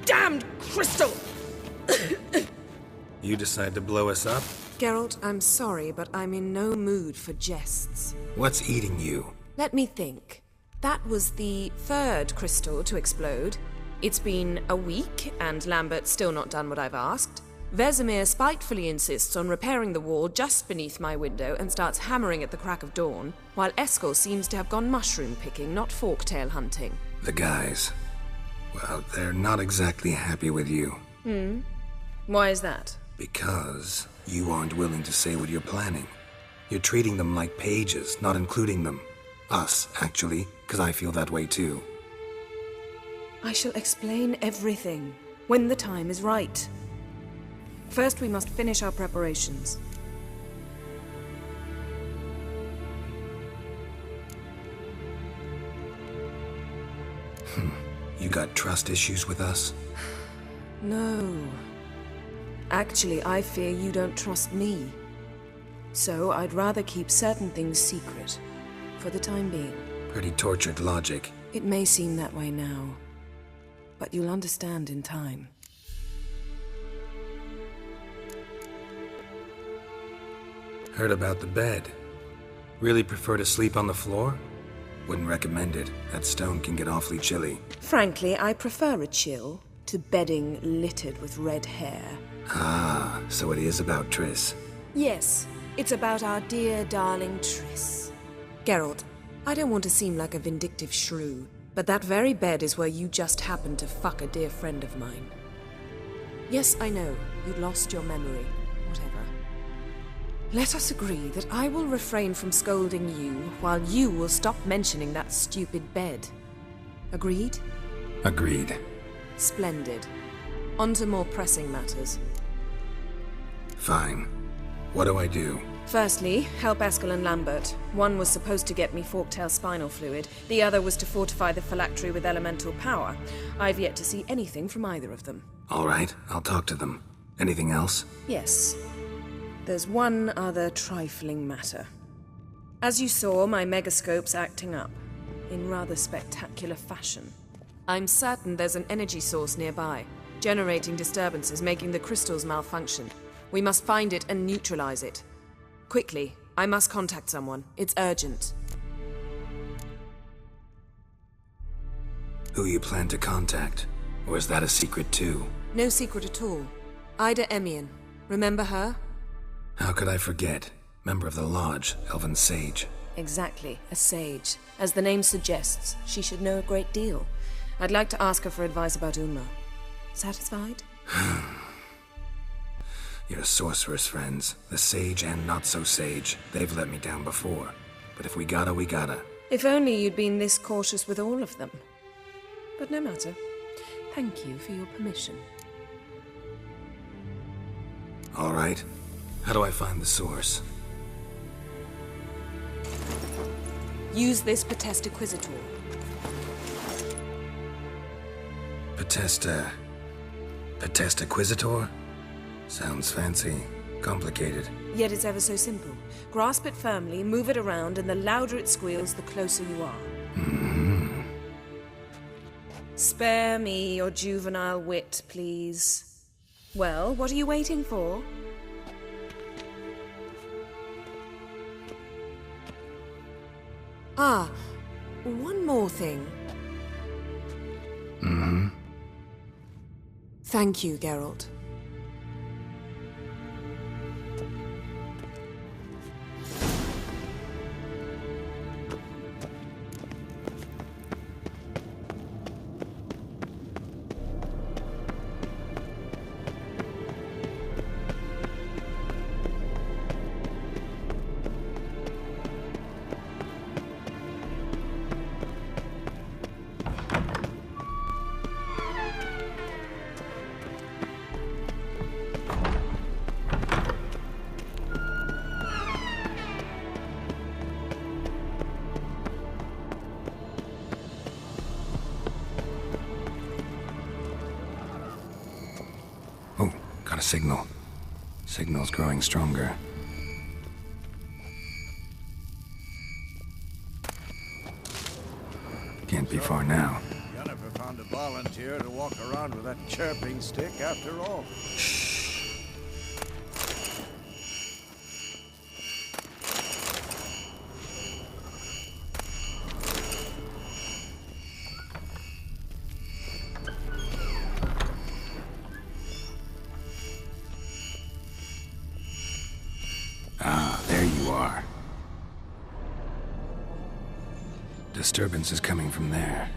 Damned crystal! You decide to blow us up? Geralt, I'm sorry, but I'm in no mood for jests. What's eating you? Let me think. That was the third crystal to explode. It's been a week, and Lambert's still not done what I've asked. Vesemir spitefully insists on repairing the wall just beneath my window and starts hammering at the crack of dawn, while Eskel seems to have gone mushroom picking, not forktail hunting. The guys. Well, they're not exactly happy with you. Why is that? Because you aren't willing to say what you're planning. You're treating them like pages, not including them. Us, actually, because I feel that way too. I shall explain everything when the time is right. First, we must finish our preparations. You got trust issues with us? No. Actually, I fear you don't trust me. So I'd rather keep certain things secret, for the time being. Pretty tortured logic. It may seem that way now, but you'll understand in time. Heard about the bed. Really prefer to sleep on the floor? Wouldn't recommend it. That stone can get awfully chilly. Frankly, I prefer a chill to bedding littered with red hair. Ah, so it is about Triss. Yes, it's about our dear darling Triss. Geralt, I don't want to seem like a vindictive shrew, but that very bed is where you just happened to fuck a dear friend of mine. Yes, I know, you'd lost your memory. Whatever. Let us agree that I will refrain from scolding you, while you will stop mentioning that stupid bed. Agreed? Agreed. Splendid. On to more pressing matters. Fine. What do I do? Firstly, help Eskel and Lambert. One was supposed to get me forktail spinal fluid, the other was to fortify the phylactery with elemental power. I've yet to see anything from either of them. All right, I'll talk to them. Anything else? Yes. There's one other trifling matter. As you saw, my megascope's acting up, in rather spectacular fashion. I'm certain there's an energy source nearby, generating disturbances, making the crystals malfunction. We must find it and neutralize it. Quickly, I must contact someone. It's urgent. Who you plan to contact? Or is that a secret too? No secret at all. Ida Emian. Remember her? How could I forget? Member of the Lodge, Elven Sage. Exactly, a sage. As the name suggests, she should know a great deal. I'd like to ask her for advice about Unma. Satisfied? Your sorceress friends, the sage and not-so-sage, they've let me down before. But if we gotta, we gotta. If only you'd been this cautious with all of them. But no matter. Thank you for your permission. All right. How do I find the source? Use this Potesta Quisitor. Potesta Quisitor? Sounds fancy. Complicated. Yet it's ever so simple. Grasp it firmly, move it around, and the louder it squeals, the closer you are. Spare me your juvenile wit, please. Well, what are you waiting for? Ah, one more thing. Thank you, Geralt. Got a signal. Signal's growing stronger. Can't be far now. Yennefer to volunteer to walk around with that chirping stick after all. Ah, there you are. Disturbance is coming from there.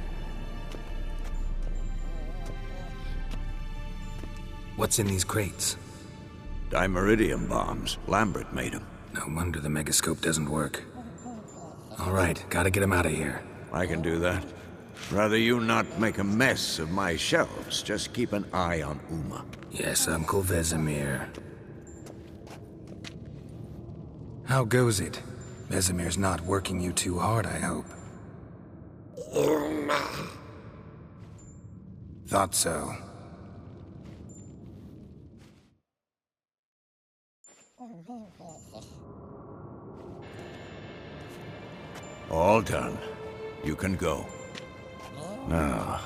What's in these crates? Dimeridium bombs. Lambert made them. No wonder the megascope doesn't work. All right, gotta get him out of here. I can do that. Rather you not make a mess of my shelves. Just keep an eye on Uma. Yes, Uncle Vesemir. How goes it? Vesemir's not working you too hard, I hope. Thought so. All done. You can go. Now,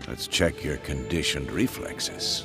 let's check your conditioned reflexes.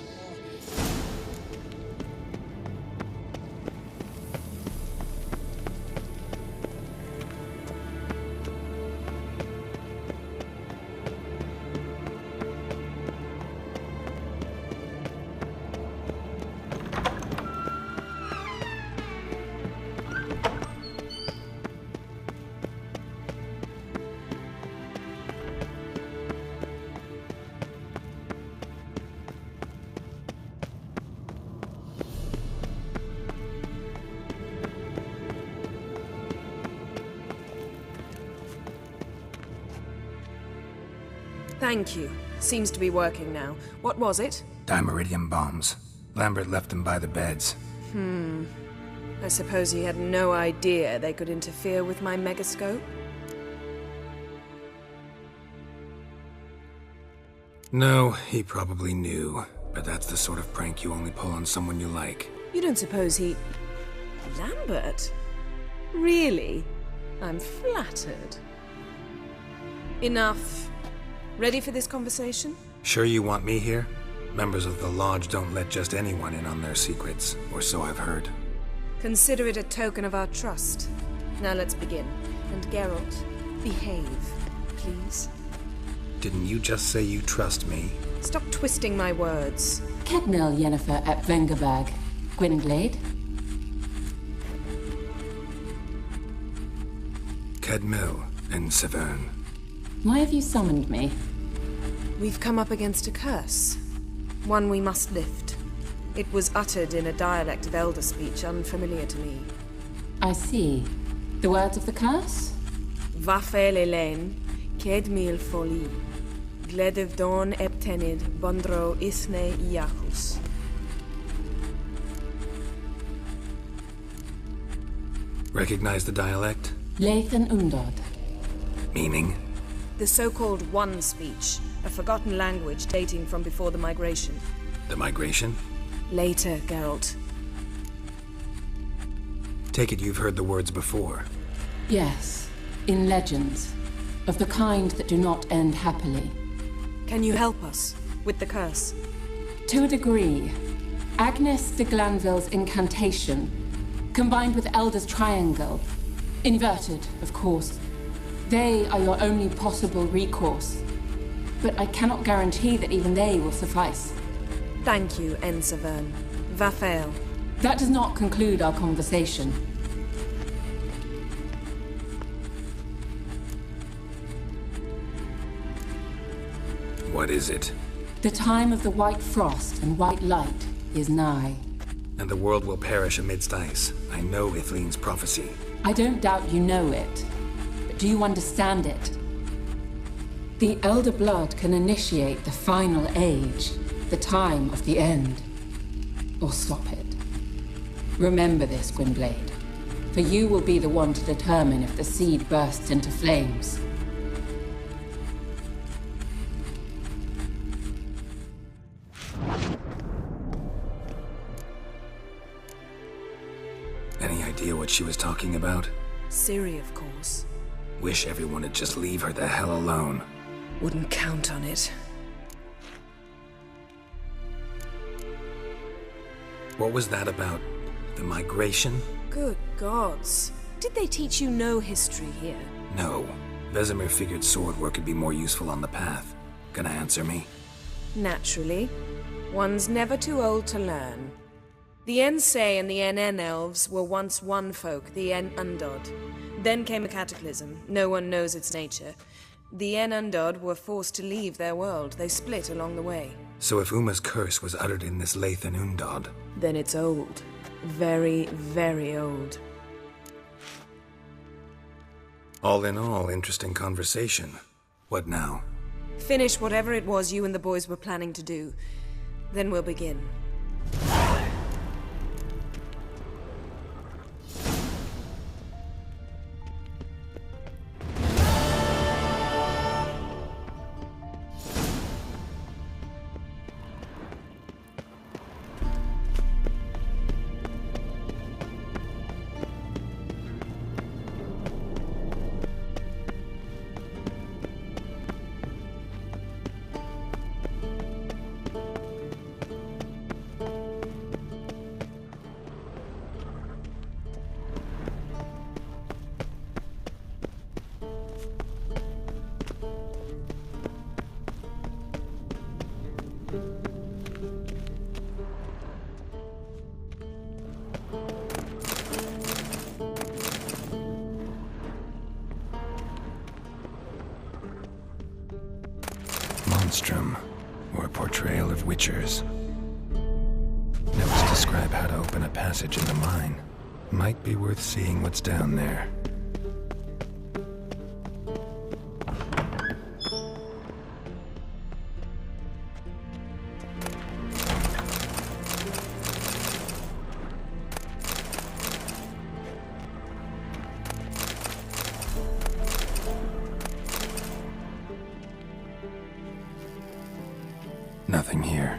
Thank you. Seems to be working now. What was it? Dimeridium bombs. Lambert left them by the beds. I suppose he had no idea they could interfere with my megascope? No, he probably knew. But that's the sort of prank you only pull on someone you like. You don't suppose he... Lambert? Really? I'm flattered. Enough. Ready for this conversation? Sure you want me here? Members of the Lodge don't let just anyone in on their secrets, or so I've heard. Consider it a token of our trust. Now let's begin. And Geralt, behave, please. Didn't you just say you trust me? Stop twisting my words. Kedmil Yennefer at Vengerberg. Gwynblade? Kedmil and Severn. Why have you summoned me? We've come up against a curse. One we must lift. It was uttered in a dialect of Elder speech unfamiliar to me. I see. The words of the curse? Vafel Elaine, Kedmil Foli, Gledev Don Eptenid, Bondro Isne Iachus. Recognize the dialect? Lathan Undod. Meaning? The so-called One speech, a forgotten language dating from before the migration. The migration? Later, Geralt. Take it you've heard the words before. Yes, in legends. Of the kind that do not end happily. Can you help us with the curse? To a degree. Agnes de Glanville's incantation, combined with Elder's triangle, inverted, of course. They are your only possible recourse. But I cannot guarantee that even they will suffice. Thank you, Severn. Vafel. That does not conclude our conversation. What is it? The time of the white frost and white light is nigh. And the world will perish amidst ice. I know Ithleen's prophecy. I don't doubt you know it. But do you understand it? The Elder Blood can initiate the final age, the time of the end. Or stop it. Remember this, Gwynblade. For you will be the one to determine if the seed bursts into flames. Any idea what she was talking about? Ciri, of course. Wish everyone would just leave her the hell alone. Wouldn't count on it. What was that about? The migration? Good gods. Did they teach you no history here? No. Vesemir figured sword work could be more useful on the path. Gonna answer me? Naturally. One's never too old to learn. The Ensei and the NN elves were once one folk, the En Undod. Then came a cataclysm. No one knows its nature. The En Undod were forced to leave their world. They split along the way. So if Uma's curse was uttered in this Lathan Undod, then it's old. Very, very old. All in all, interesting conversation. What now? Finish whatever it was you and the boys were planning to do. Then we'll begin. Monstrum, or a portrayal of witchers. Notes describe how to open a passage in the mine. Might be worth seeing what's down there. Nothing here.